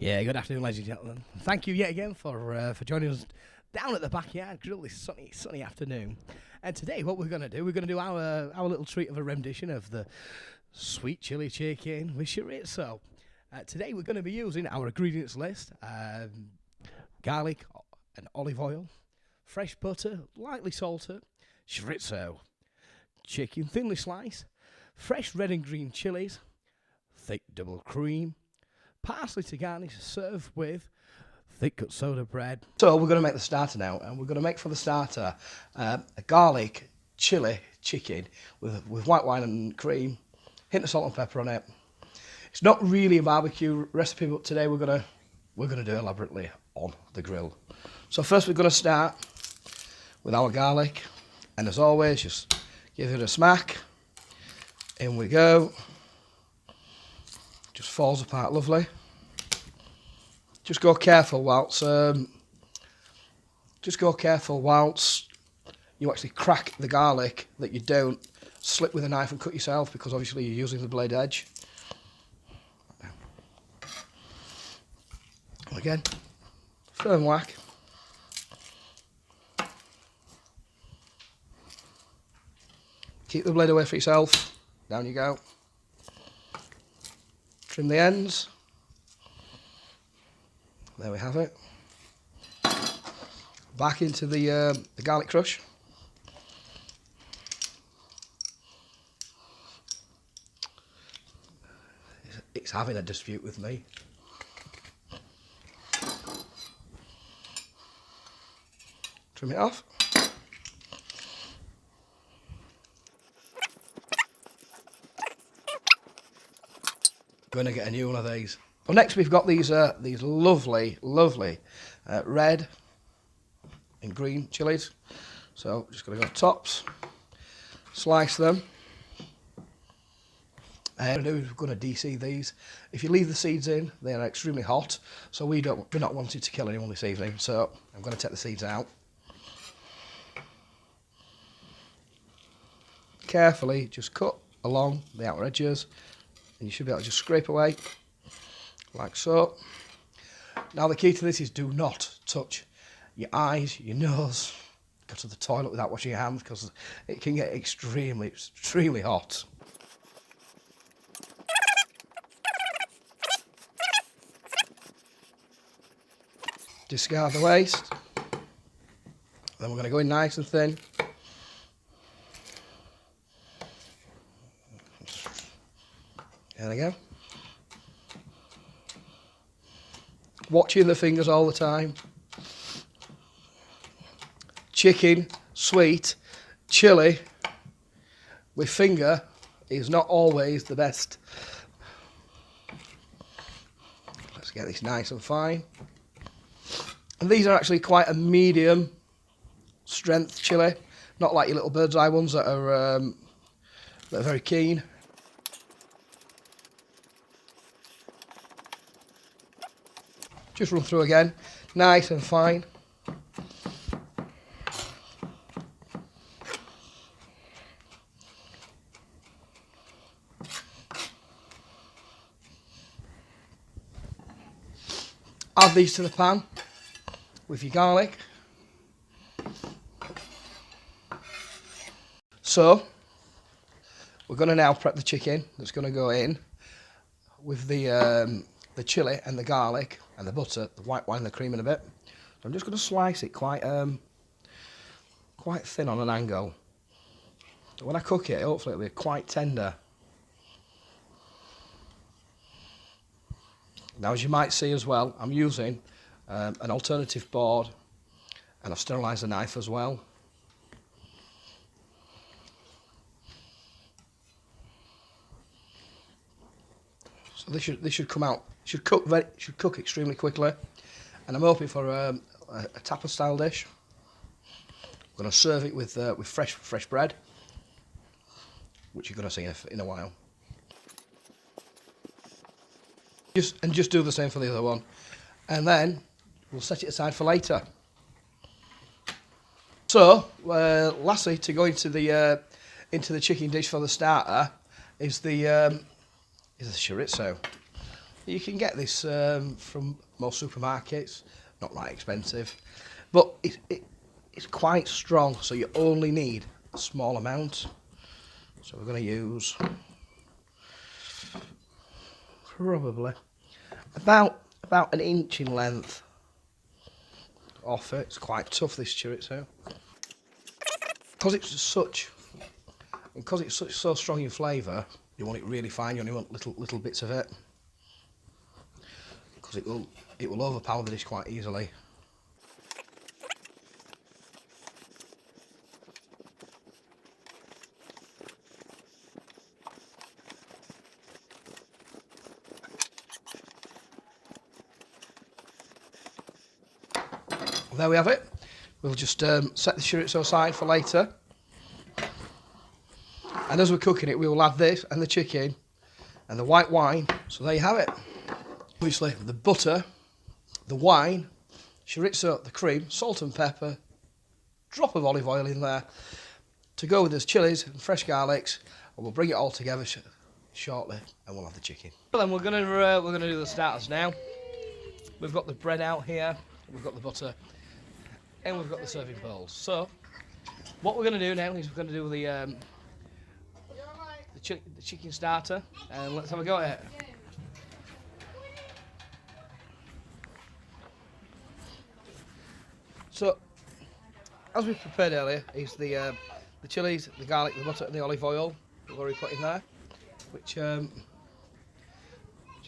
Yeah, good afternoon, ladies and gentlemen. Thank you yet again for joining us down at the backyard grill this sunny afternoon. And today, what we're going to do, we're going to do our little treat of a rendition of the sweet chili chicken with chorizo. Today, we're going to be using our ingredients list: garlic and olive oil, fresh butter, lightly salted, chorizo, chicken thinly sliced, fresh red and green chilies, thick double cream, parsley to garnish, serve with thick cut soda bread. So we're going to make the starter now, and we're going to make for the starter a garlic chili chicken with white wine and cream, hint of salt and pepper on it. It's not really a barbecue recipe, but today we're going to do it elaborately on the grill. So first we're going to start with our garlic, and as always, just give it a smack. In we go. Just falls apart lovely. Just go careful whilst you actually crack the garlic, that you don't slip with a knife and cut yourself, because obviously you're using the blade edge. Again, firm whack. Keep the blade away for yourself. Down you go. Trim the ends. There we have it. Back into the garlic crush. It's having a dispute with me. Trim it off. Going to get a new one of these. Well, next we've got these lovely red and green chilies. So just going to go tops, slice them. And we're going to de-seed these. If you leave the seeds in, they are extremely hot. So we're not wanting to kill anyone this evening. So I'm going to take the seeds out. Carefully, just cut along the outer edges. And you should be able to just scrape away, like so. Now the key to this is do not touch your eyes, your nose, go to the toilet without washing your hands, because it can get extremely hot. Discard the waste. Then we're going to go in nice and thin. There we go. Watching the fingers all the time. Chicken, sweet, chili with finger is not always the best. Let's get this nice and fine. And these are actually quite a medium strength chili, not like your little bird's eye ones that are very keen. Just run through again, nice and fine. Add these to the pan with your garlic. So we're going to now prep the chicken that's going to go in with the chili and the garlic and the butter, the white wine, the cream in a bit. So I'm just going to slice it quite thin on an angle. So when I cook it, hopefully it'll be quite tender. Now, as you might see as well, I'm using an alternative board, and I've sterilised the knife as well. So this should come out. Should cook extremely quickly, and I'm hoping for a tapas style dish. I'm going to serve it with fresh bread, which you're going to see in a while. Just do the same for the other one, and then we'll set it aside for later. So, lastly, to go into the chicken dish for the starter is the chorizo. You can get this from most supermarkets, not that expensive, but it's quite strong, so you only need a small amount. So we're going to use probably about 1 inch in length off it. It's quite tough, this chorizo, because it's so strong in flavour. You want it really fine. You only want little bits of it, because it will overpower the dish quite easily. There we have it. We'll just set the chorizo aside for later. And as we're cooking it, we will add this and the chicken and the white wine. So there you have it. Obviously, the butter, the wine, chorizo, the cream, salt and pepper, drop of olive oil in there to go with those chilies and fresh garlics, and we'll bring it all together shortly, and we'll have the chicken. Well, then we're gonna do the starters now. We've got the bread out here, we've got the butter, and we've got the serving bowls. So what we're going to do now is we're going to do the chicken starter, and let's have a go at it. So as we prepared earlier is the chilies, the garlic, the butter and the olive oil we've already put in there, which you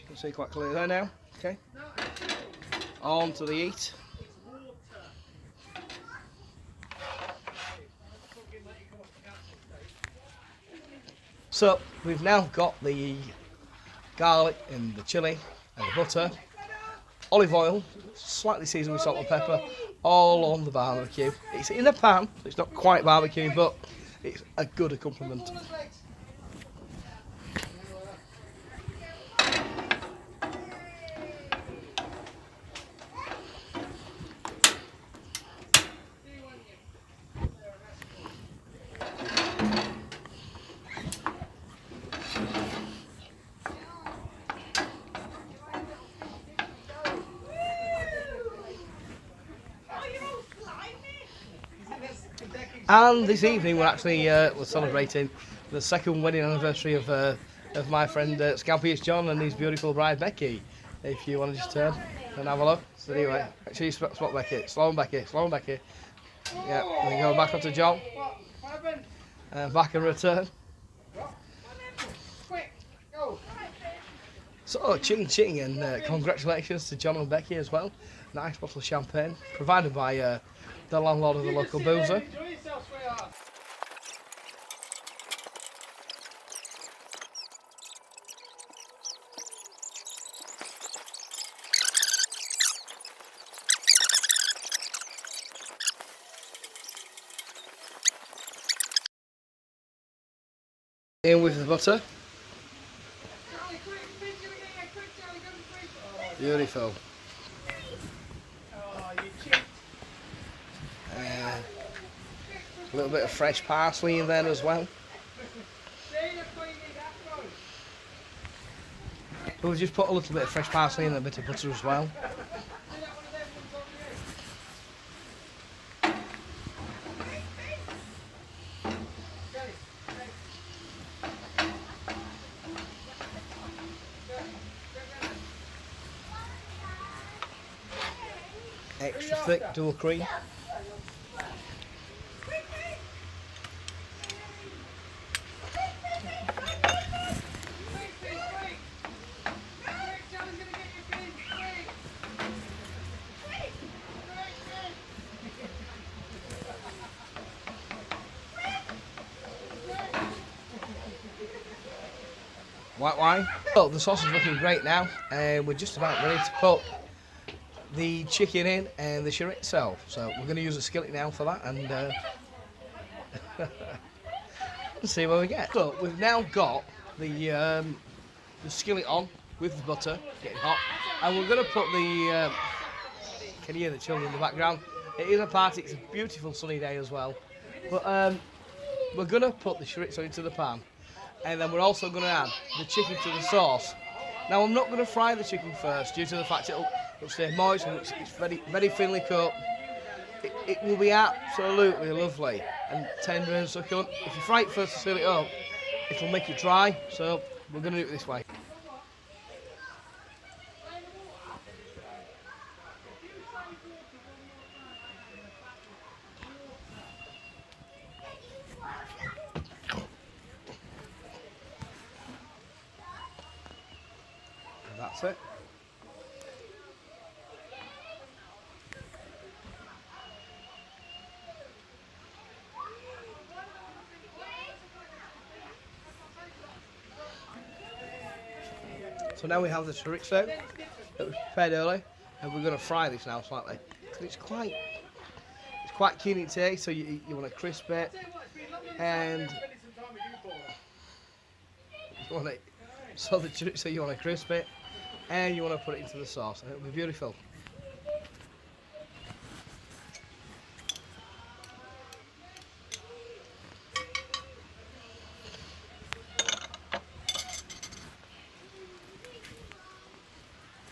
can see quite clearly there now. Okay, on to the heat. So we've now got the garlic and the chilli and the butter, olive oil, slightly seasoned with salt and pepper, all on the barbecue. It's in a pan, so it's not quite barbecue, but it's a good accompaniment. And this evening we're actually we're celebrating the second wedding anniversary of my friend Scampius John and his beautiful bride Becky. If you want to just turn and have a look. So anyway, actually spot Becky, slow and Becky, slow and Becky. Yeah, we go back onto John and back and return. So ching ching, and congratulations to John and Becky as well. Nice bottle of champagne provided by the landlord of the local boozer. In with the butter. Beautiful. A little bit of fresh parsley in there as well. We'll just put a little bit of fresh parsley and a bit of butter as well. Extra thick dual cream. White wine. Well, the sauce is looking great now, and we're just about ready to put the chicken in and the chorizo. So we're going to use a skillet now for that, and see what we get. So we've now got the skillet on with the butter getting hot, and we're going to put the. Can you hear the children in the background? It is a party. It's a beautiful sunny day as well, but we're going to put the chorizo into the pan. And then we're also going to add the chicken to the sauce. Now I'm not going to fry the chicken first due to the fact it'll stay moist and it's very, very thinly cut. It will be absolutely lovely and tender and succulent. If you fry it first to seal it up, it'll make it dry, so we're going to do it this way. And that's it. So now we have the chorizo that we prepared earlier, and we're going to fry this now slightly. It's quite keen in taste, so you want to crisp it, and you want the chorizo you want to crisp it, and you want to put it into the sauce, and it'll be beautiful.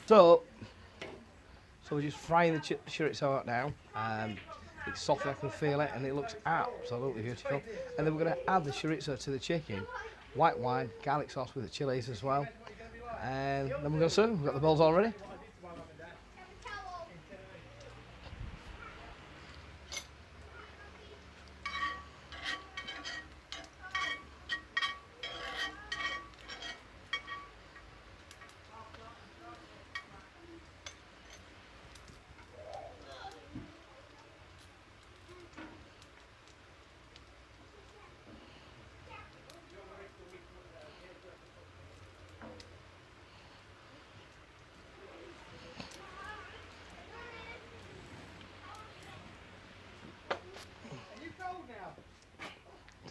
So we're just frying the chorizo out now. It's soft, I can feel it, and it looks absolutely beautiful. And then we're going to add the chorizo to the chicken, white wine, garlic sauce with the chilies as well. And then we're going to serve. We've got the bowls all ready.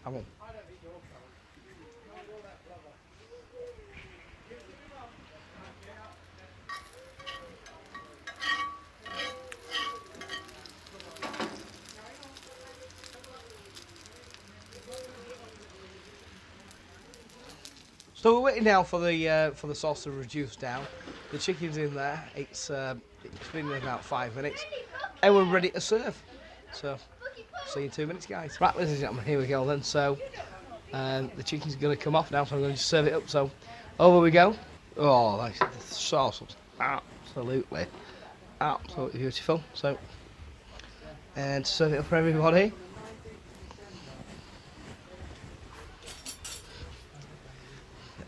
Come on. So we're waiting now for the sauce to reduce down. The chicken's in there. It's been in about 5 minutes, and we're ready to serve. So see you in 2 minutes, guys. Right, ladies and gentlemen, here we go then. So the chicken's going to come off now, so I'm going to just serve it up. So over we go. Oh, the sauce looks absolutely beautiful. So and serve it up for everybody.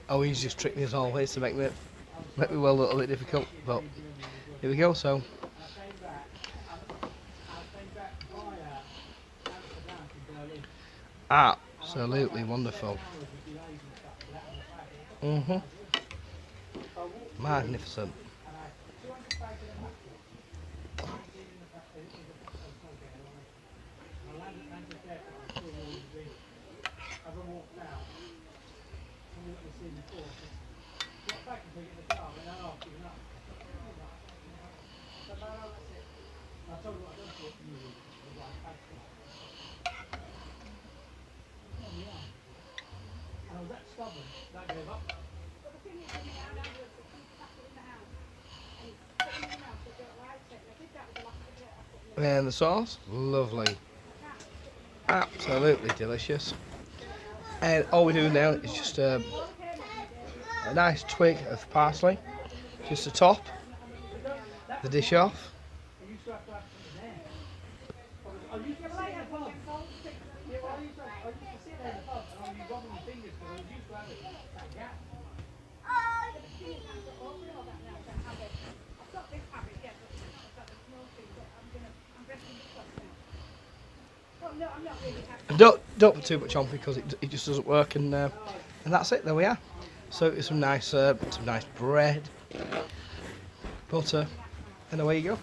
Oh, he's just tricked me as always to make me well a little bit difficult, but here we go. So absolutely wonderful. Magnificent. And the sauce, lovely, absolutely delicious. And all we do now is just a nice twig of parsley, just to top the dish off. And don't put too much on because it just doesn't work, and that's it. There we are. So it's some nice bread, butter, and away you go.